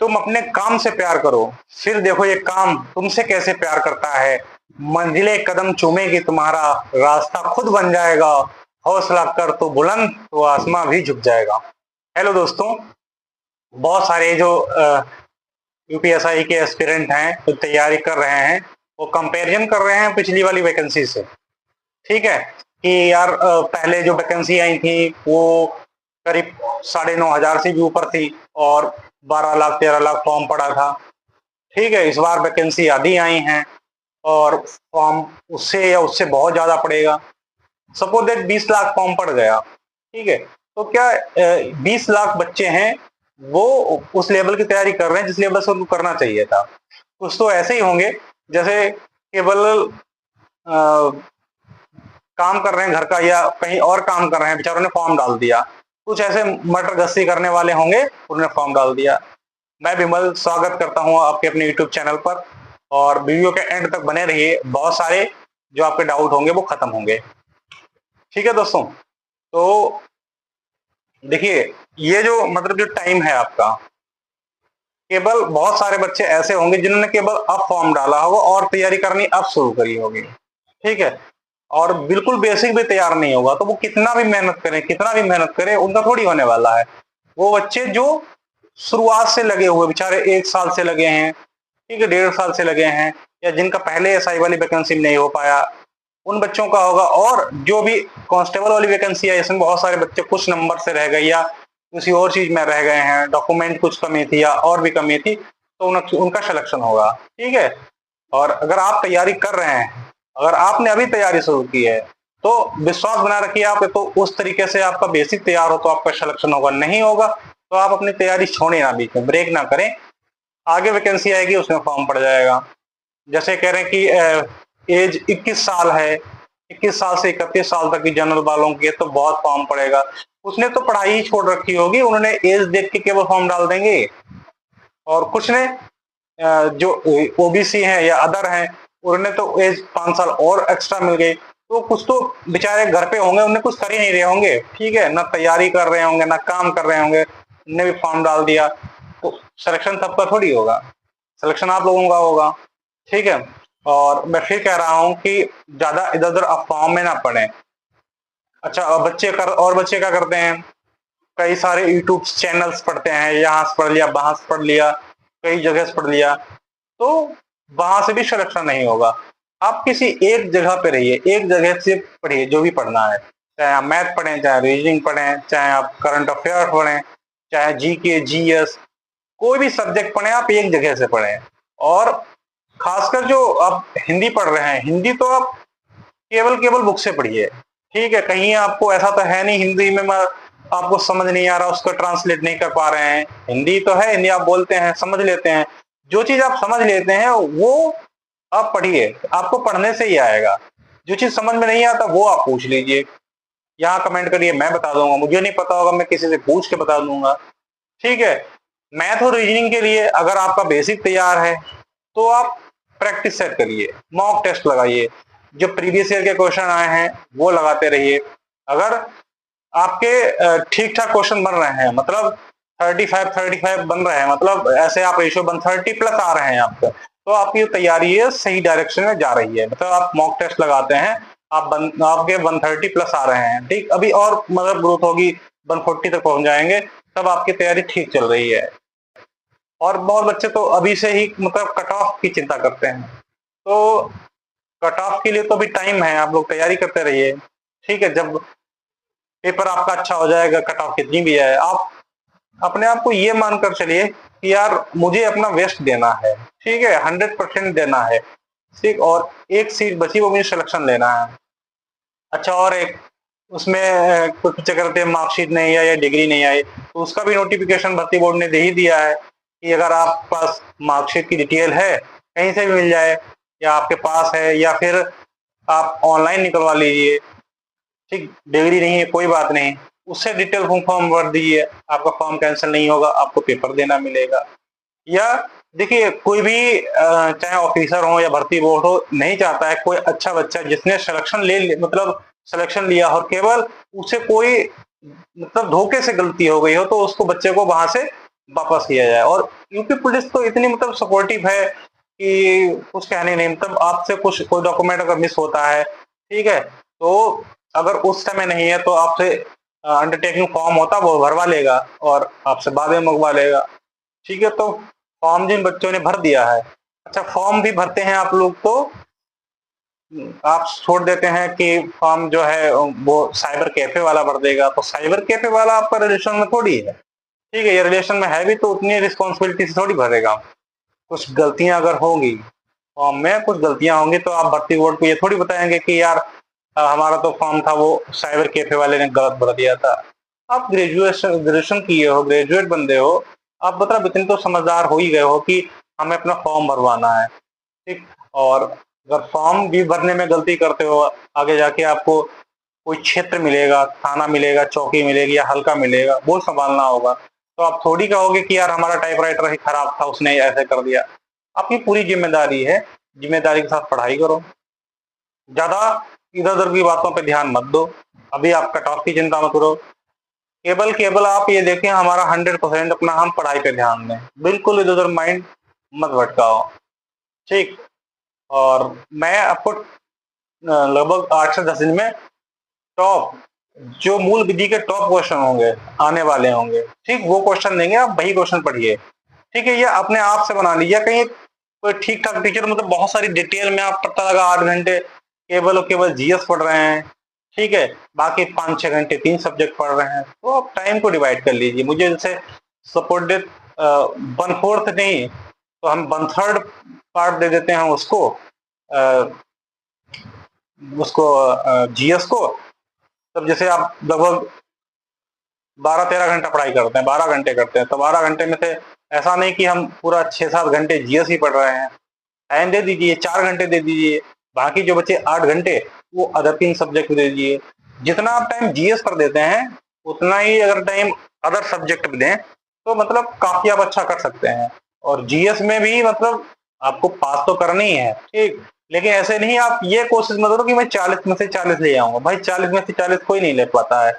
तुम अपने काम से प्यार करो, फिर देखो ये काम तुमसे कैसे प्यार करता है। मंजिलें कदम चूमेगी तुम्हारा, रास्ता खुद बन जाएगा। हौसला कर तो बुलंद, तो आसमां भी झुक जाएगा। हेलो दोस्तों, बहुत सारे जो यूपीएसआई के एस्पिरेंट हैं जो तैयारी कर रहे हैं, वो कंपैरिजन कर रहे हैं पिछली वाली वैकेंसी से। ठीक है कि यार पहले जो वैकेंसी आई थी वो करीब 9,500 से भी ऊपर थी और 12 लाख 13 लाख फॉर्म पड़ा था। ठीक है, इस बार वैकेंसी आधी आई हैं और फॉर्म उससे या उससे बहुत ज्यादा पड़ेगा। सपोज दैट 20 लाख फॉर्म पड़ गया। ठीक है, तो क्या 20 लाख बच्चे हैं वो उस लेवल की तैयारी कर रहे हैं जिस लेवल से उनको करना चाहिए था। कुछ तो ऐसे ही होंगे जैसे केवल काम कर रहे हैं घर का या कहीं और काम कर रहे हैं, बेचारों ने फॉर्म डाल दिया। कुछ ऐसे मटर गश्ती करने वाले होंगे, उन्होंने फॉर्म डाल दिया। मैं विमल स्वागत करता हूं आपके अपने यूट्यूब चैनल पर, और वीडियो के एंड तक बने रहिए, बहुत सारे जो आपके डाउट होंगे वो खत्म होंगे। ठीक है दोस्तों, तो देखिए ये जो मतलब जो टाइम है आपका, केवल बहुत सारे बच्चे ऐसे होंगे जिन्होंने केवल अब फॉर्म डाला होगा और तैयारी करनी अब शुरू करी होगी। ठीक है, और बिल्कुल बेसिक भी तैयार नहीं होगा, तो वो कितना भी मेहनत करें उनका थोड़ी होने वाला है। वो बच्चे जो शुरुआत से लगे हुए, बेचारे 1 साल से लगे हैं, ठीक है, 1.5 साल से लगे हैं, या जिनका पहले एसआई वाली वैकेंसी नहीं हो पाया, उन बच्चों का होगा। और जो भी कांस्टेबल वाली वैकेंसी है, इसमें बहुत सारे बच्चे कुछ नंबर से रह गए या किसी और चीज में रह गए हैं, डॉक्यूमेंट कुछ कमी थी या और भी कमी थी, तो उनका सिलेक्शन होगा। ठीक है, और अगर आप तैयारी कर रहे हैं, अगर आपने अभी तैयारी शुरू की है, तो विश्वास बना रखिए आप, तो उस तरीके से आपका बेसिक तैयार हो तो आपका सिलेक्शन होगा। नहीं होगा तो आप अपनी तैयारी छोड़े ना, बीच में ब्रेक ना करें, आगे वैकेंसी आएगी उसमें फॉर्म पड़ जाएगा। जैसे कह रहे हैं कि एज 21 साल है, 21 साल से 31 साल तक की जनरल वालों की, तो बहुत फॉर्म पड़ेगा। उसने तो पढ़ाई ही छोड़ रखी होगी, उन्होंने एज देख के केवल फॉर्म डाल देंगे। और कुछ ने जो ओबीसी हैं या अदर हैं, उन्होंने तो एज 5 साल और एक्स्ट्रा मिल गई। तो कुछ तो बेचारे घर पे होंगे, उन्हें कुछ कर ही नहीं रहे होंगे। ठीक है, ना तैयारी कर रहे होंगे ना काम कर रहे होंगे, उन्हें भी फॉर्म डाल दिया, तो सिलेक्शन सबका थोड़ी होगा, सिलेक्शन आप लोगों का होगा। ठीक है, और मैं फिर कह रहा हूं कि ज्यादा इधर उधर अफवाहों में ना पड़े। अच्छा, बच्चे क्या करते हैं, कई सारे यूट्यूब चैनल्स पढ़ते हैं, यहाँ से पढ़ लिया वहां से पढ़ लिया, कई जगह से पढ़ लिया, तो वहां से भी सिलेक्शन नहीं होगा। आप किसी एक जगह पे रहिए, एक जगह से पढ़िए जो भी पढ़ना है, चाहे आप मैथ पढ़ें, चाहे रीजनिंग पढ़ें, चाहे आप करंट अफेयर पढ़ें, चाहे जीके जीएस, कोई भी सब्जेक्ट पढ़ें, आप एक जगह से पढ़ें। और खासकर जो आप हिंदी पढ़ रहे हैं, हिंदी तो आप केवल केवल बुक से पढ़िए। ठीक है, कहीं आपको ऐसा तो है नहीं हिंदी में आपको समझ नहीं आ रहा, उसको ट्रांसलेट नहीं कर पा रहे हैं। हिंदी तो है, हिंदी आप बोलते हैं, समझ लेते हैं। जो चीज आप समझ लेते हैं वो आप पढ़िए, आपको पढ़ने से ही आएगा। जो चीज समझ में नहीं आता वो आप पूछ लीजिए, यहाँ कमेंट करिए, मैं बता दूंगा। मुझे नहीं पता होगा, मैं किसी से पूछ के बता दूंगा। ठीक है, मैथ और रीजनिंग के लिए अगर आपका बेसिक तैयार है तो आप प्रैक्टिस सेट करिए, मॉक टेस्ट लगाइए, जो प्रीवियस ईयर के क्वेश्चन आए हैं वो लगाते रहिए। अगर आपके ठीक ठाक क्वेश्चन बन रहे हैं, मतलब 35 बन रहे हैं, मतलब ऐसे आप रेशियो 130 प्लस आ रहे हैं आपका, तो आपकी तैयारी है सही डायरेक्शन में जा रही है। मतलब आप मॉक टेस्ट लगाते हैं, आपके 130 प्लस आ रहे हैं, ठीक, अभी और मतलब ग्रोथ होगी, 140 तक पहुंच जाएंगे, तब आपकी तैयारी ठीक चल रही है। और बहुत बच्चे तो अभी से ही मतलब कट ऑफ की चिंता करते हैं, तो कट ऑफ के लिए तो अभी टाइम है, आप लोग तैयारी करते रहिए। ठीक है, जब पेपर आपका अच्छा हो जाएगा, कट ऑफ कितनी भी है, आप अपने आप को ये मानकर चलिए कि यार मुझे अपना बेस्ट देना है। ठीक है, 100% देना है, ठीक, और एक सीट बची वो मुझे सिलेक्शन लेना है। अच्छा, और एक उसमें कुछ बच्चे करते हैं मार्कशीट नहीं आई या डिग्री नहीं आई, तो उसका भी नोटिफिकेशन भर्ती बोर्ड ने दे ही दिया है कि अगर आपके पास मार्कशीट की डिटेल है, कहीं से भी मिल जाए, या आपके पास है, या फिर आप ऑनलाइन निकलवा लीजिए। ठीक, डिग्री नहीं है कोई बात नहीं, उससे डिटेल फॉर्म भर दीजिए, आपका फॉर्म कैंसिल नहीं होगा, आपको पेपर देना मिलेगा। या देखिए, कोई भी चाहे ऑफिसर हो या भर्ती बोर्ड हो, नहीं चाहता है कोई अच्छा बच्चा जिसने सिलेक्शन मतलब सिलेक्शन लिया और केवल उसे कोई मतलब धोखे से गलती हो गई हो तो उसको बच्चे को वहां से वापस किया जाए। और यूपी पुलिस तो इतनी मतलब सपोर्टिव है कि कुछ कहने नहीं, मतलब आपसे कुछ कोई डॉक्यूमेंट अगर मिस होता है, ठीक है, तो अगर उस समय नहीं है तो आपसे अंडरटेकिंग फॉर्म होता वो भरवा लेगा और आपसे बाद में मंगवा लेगा। ठीक है, तो फॉर्म जिन बच्चों ने भर दिया है, अच्छा फॉर्म भी भरते हैं आप लोग तो आप छोड़ देते हैं कि फॉर्म जो है वो साइबर कैफे वाला भर देगा, तो साइबर कैफे वाला आपका रिलेशन में थोड़ी है। ठीक है, ये रिलेशन में है भी तो उतनी रिस्पॉन्सिबिलिटी से थोड़ी भरेगा। कुछ गलतियां अगर होंगी फॉर्म में, कुछ गलतियां होंगी तो आप भर्ती बोर्ड को ये थोड़ी बताएंगे कि यार हमारा तो फॉर्म था वो साइबर कैफे वाले ने गलत भर दिया था। आप ग्रेजुएशन किए हो, ग्रेजुएट बंदे हो, आप मतलब इतने तो समझदार हो ही गए हो कि हमें अपना फॉर्म भरवाना है। ठीक, और अगर फॉर्म भी भरने में गलती करते हो, आगे जाके आपको कोई क्षेत्र मिलेगा, थाना मिलेगा, चौकी मिलेगी या हल्का मिलेगा, वो संभालना होगा। तो आप थोड़ी कहोगे कि यार हमारा टाइपराइटर ही खराब था, उसने ऐसे कर दिया। आपकी पूरी जिम्मेदारी है, जिम्मेदारी के साथ पढ़ाई करो, ज्यादा इधर उधर की बातों पे ध्यान मत दो। अभी आप कट ऑफ की चिंता मत करो, केवल केवल आप ये देखें हमारा 100% अपना हम पढ़ाई पे ध्यान दें, बिल्कुल इधर उधर माइंड मत भटकाओ। ठीक, और मैं आपको लगभग 8 से 10 दिन में टॉप जो मूल विधि के टॉप क्वेश्चन होंगे, आने वाले होंगे, ठीक, वो क्वेश्चन देंगे, आप वही क्वेश्चन पढ़िए। ठीक है, ये अपने आप से बना लीजिए, कहीं कोई ठीक ठाक टीचर मतलब बहुत सारी डिटेल में आप पता लगा 8 घंटे केवल और केवल जीएस पढ़ रहे हैं, ठीक है, बाकी 5-6 घंटे 3 सब्जेक्ट पढ़ रहे हैं, तो आप टाइम को डिवाइड कर लीजिए। मुझे जैसे सपोर्टेड 1/4 नहीं तो हम 1/3 पार्ट दे देते हैं उसको, उसको जीएस को। तब जैसे आप लगभग 12-13 घंटा पढ़ाई करते हैं, 12 घंटे करते हैं, तो 12 घंटे में से ऐसा नहीं कि हम पूरा 6-7 घंटे जीएस ही पढ़ रहे हैं। टाइम दे दीजिए, 4 घंटे दे दीजिए, बाकी जो बचे 8 घंटे वो अदर 3 सब्जेक्ट दे दीजिए। जितना आप टाइम जीएस पर देते हैं उतना ही अगर टाइम अदर सब्जेक्ट में दें तो मतलब काफी आप अच्छा कर सकते हैं। और जीएस में भी मतलब आपको पास तो करनी ही है, ठीक, लेकिन ऐसे नहीं आप ये कोशिश मत करो कि मैं 40 में से 40 ले आऊंगा। भाई 40 में से 40 कोई नहीं ले पाता है,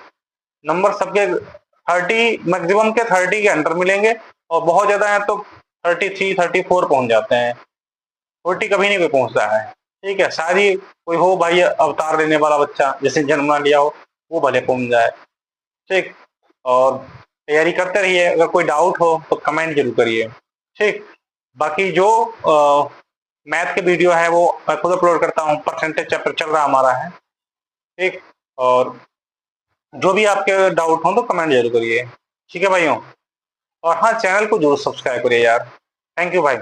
नंबर सबके 30, मैक्सिमम के 30 के अंडर मिलेंगे, और बहुत ज्यादा है तो 33-34 पहुंच जाते हैं, 40 कभी नहीं कोई पहुंचता है। ठीक है, शायद ही कोई हो भाई अवतार लेने वाला बच्चा जैसे जन्म ना लिया हो, वो भले पहुंच जाए। ठीक, और तैयारी करते रहिए, अगर कोई डाउट हो तो कमेंट जरूर करिए। ठीक, बाकी जो मैथ के वीडियो है वो मैं खुद अपलोड करता हूँ, परसेंटेज चैप्टर चल रहा हमारा है। ठीक, और जो भी आपके डाउट हो तो कमेंट जरूर करिए। ठीक है भाइयों, और हाँ चैनल को जरूर सब्सक्राइब करिए यार। थैंक यू भाई।